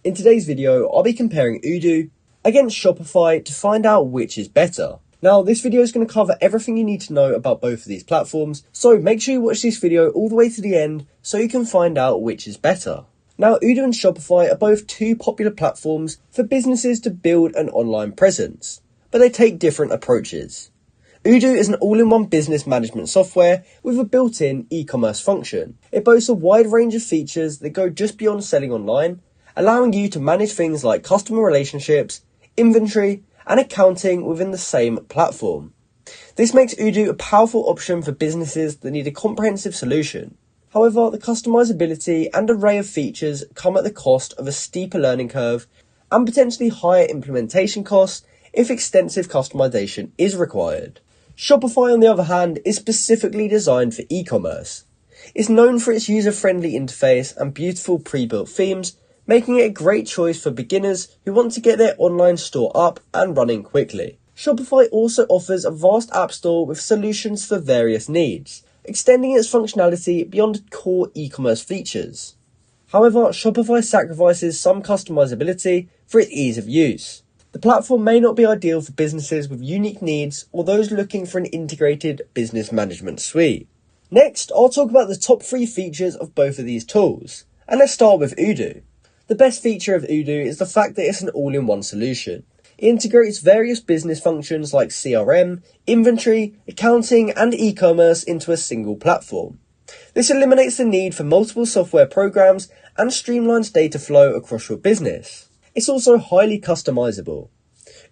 In today's video, I'll be comparing Odoo against Shopify to find out which is better. Now, this video is going to cover everything you need to know about both of these platforms, so make sure you watch this video all the way to the end so you can find out which is better. Now, Odoo and Shopify are both two popular platforms for businesses to build an online presence, but they take different approaches. Odoo is an all-in-one business management software with a built-in e-commerce function. It boasts a wide range of features that go just beyond selling online, allowing you to manage things like customer relationships, inventory, and accounting within the same platform. This makes Odoo a powerful option for businesses that need a comprehensive solution. However, the customizability and array of features come at the cost of a steeper learning curve and potentially higher implementation costs if extensive customization is required. Shopify, on the other hand, is specifically designed for e-commerce. It's known for its user-friendly interface and beautiful pre-built themes, making it a great choice for beginners who want to get their online store up and running quickly. Shopify also offers a vast app store with solutions for various needs, extending its functionality beyond core e-commerce features. However, Shopify sacrifices some customizability for its ease of use. The platform may not be ideal for businesses with unique needs or those looking for an integrated business management suite. Next, I'll talk about the top 3 features of both of these tools, and let's start with Odoo. The best feature of Odoo is the fact that it's an all-in-one solution. It integrates various business functions like CRM, inventory, accounting, and e-commerce into a single platform. This eliminates the need for multiple software programs and streamlines data flow across your business. It's also highly customizable.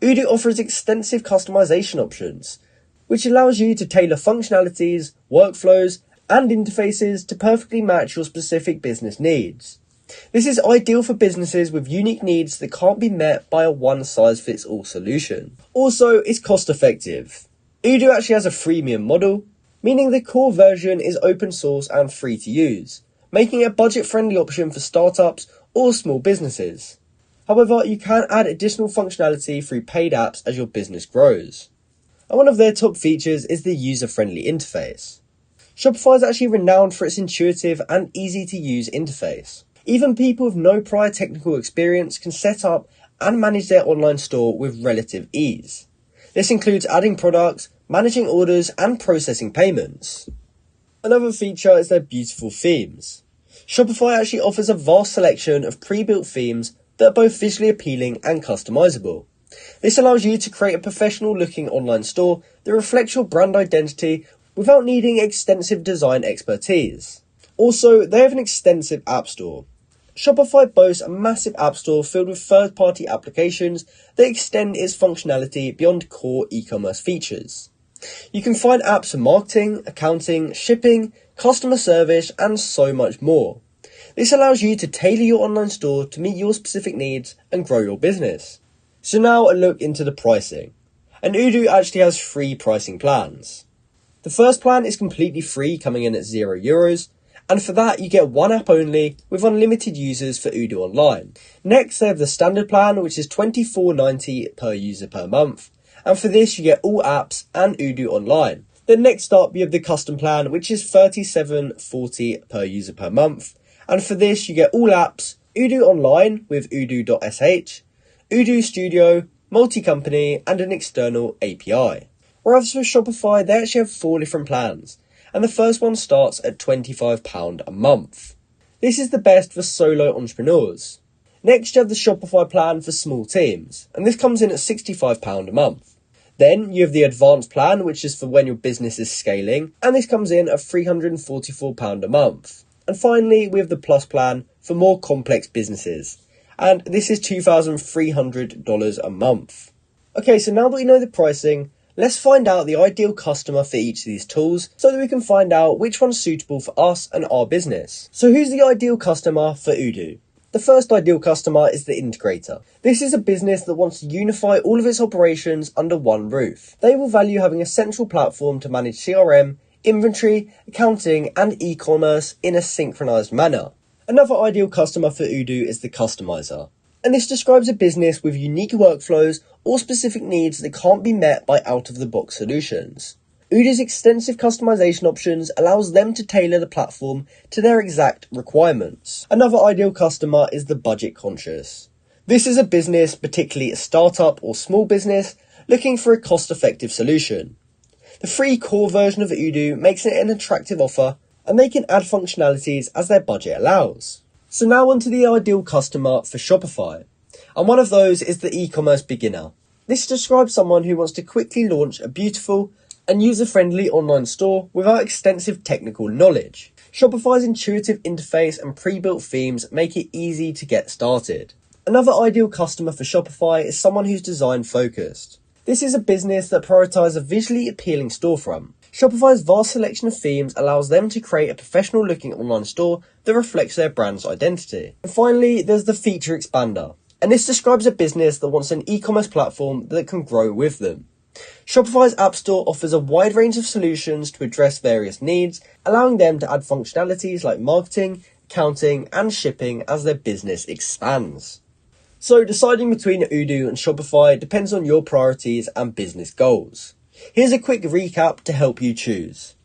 Odoo offers extensive customization options, which allows you to tailor functionalities, workflows, and interfaces to perfectly match your specific business needs. This is ideal for businesses with unique needs that can't be met by a one-size-fits-all solution. Also, it's cost-effective. Odoo actually has a freemium model, meaning the core version is open source and free to use, making it a budget-friendly option for startups or small businesses. However, you can add additional functionality through paid apps as your business grows. And one of their top features is the user-friendly interface. Shopify is actually renowned for its intuitive and easy-to-use interface. Even people with no prior technical experience can set up and manage their online store with relative ease. This includes adding products, managing orders, and processing payments. Another feature is their beautiful themes. Shopify actually offers a vast selection of pre-built themes that are both visually appealing and customizable. This allows you to create a professional-looking online store that reflects your brand identity without needing extensive design expertise. Also, they have an extensive app store. Shopify boasts a massive app store filled with third-party applications that extend its functionality beyond core e-commerce features. You can find apps for marketing, accounting, shipping, customer service, and so much more. This allows you to tailor your online store to meet your specific needs and grow your business. So now a look into the pricing. And Odoo actually has 3 pricing plans. The first plan is completely free, coming in at €0, and for that you get one app only with unlimited users for Odoo Online. Next, they have the standard plan, which is $24.90 per user per month, and for this you get all apps and Odoo Online. Then next up you have the custom plan, which is $37.40 per user per month, and for this you get all apps, Odoo Online with Odoo.sh, Odoo Studio, multi-company, and an external API. Whereas for Shopify, they actually have 4 different plans, and the first one starts at £25 a month. This is the best for solo entrepreneurs. Next, you have the Shopify plan for small teams, and this comes in at £65 a month. Then you have the advanced plan, which is for when your business is scaling, and this comes in at £344 a month. And finally, we have the Plus plan for more complex businesses, and this is $2,300 a month. Okay, so now that we know the pricing, let's find out the ideal customer for each of these tools so that we can find out which one's suitable for us and our business. So who's the ideal customer for Odoo? The first ideal customer is the integrator. This is a business that wants to unify all of its operations under one roof. They will value having a central platform to manage CRM, inventory, accounting, and e-commerce in a synchronized manner. Another ideal customer for Odoo is the customizer. And this describes a business with unique workflows or specific needs that can't be met by out-of-the-box solutions. Odoo's extensive customization options allows them to tailor the platform to their exact requirements. Another ideal customer is the budget conscious. This is a business, particularly a startup or small business, looking for a cost-effective solution. The free core version of Odoo makes it an attractive offer, and they can add functionalities as their budget allows. So now onto the ideal customer for Shopify. And one of those is the e-commerce beginner. This describes someone who wants to quickly launch a beautiful and user-friendly online store without extensive technical knowledge. Shopify's intuitive interface and pre-built themes make it easy to get started. Another ideal customer for Shopify is someone who's design focused. This is a business that prioritizes a visually appealing storefront. Shopify's vast selection of themes allows them to create a professional looking online store that reflects their brand's identity. And finally, there's the feature expander. And this describes a business that wants an e-commerce platform that can grow with them. Shopify's App Store offers a wide range of solutions to address various needs, allowing them to add functionalities like marketing, accounting, and shipping as their business expands. So deciding between Odoo and Shopify depends on your priorities and business goals. Here's a quick recap to help you choose.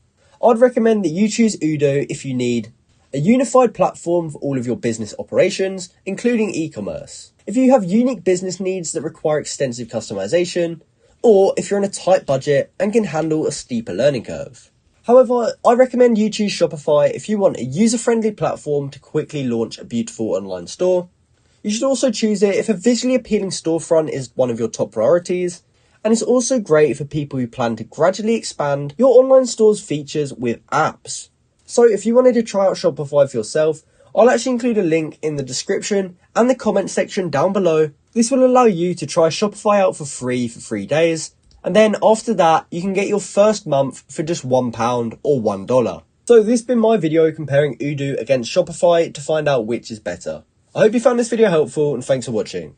I'd recommend that you choose Odoo if you need a unified platform for all of your business operations, including e-commerce. If you have unique business needs that require extensive customization, or if you're on a tight budget and can handle a steeper learning curve. However, I recommend you choose Shopify if you want a user-friendly platform to quickly launch a beautiful online store. You should also choose it if a visually appealing storefront is one of your top priorities, and it's also great for people who plan to gradually expand your online store's features with apps. So if you wanted to try out Shopify for yourself, I'll actually include a link in the description and the comment section down below. This will allow you to try Shopify out for free for 3 days, and then after that you can get your first month for just £1 or $1. So this has been my video comparing Odoo against Shopify to find out which is better. I hope you found this video helpful and thanks for watching.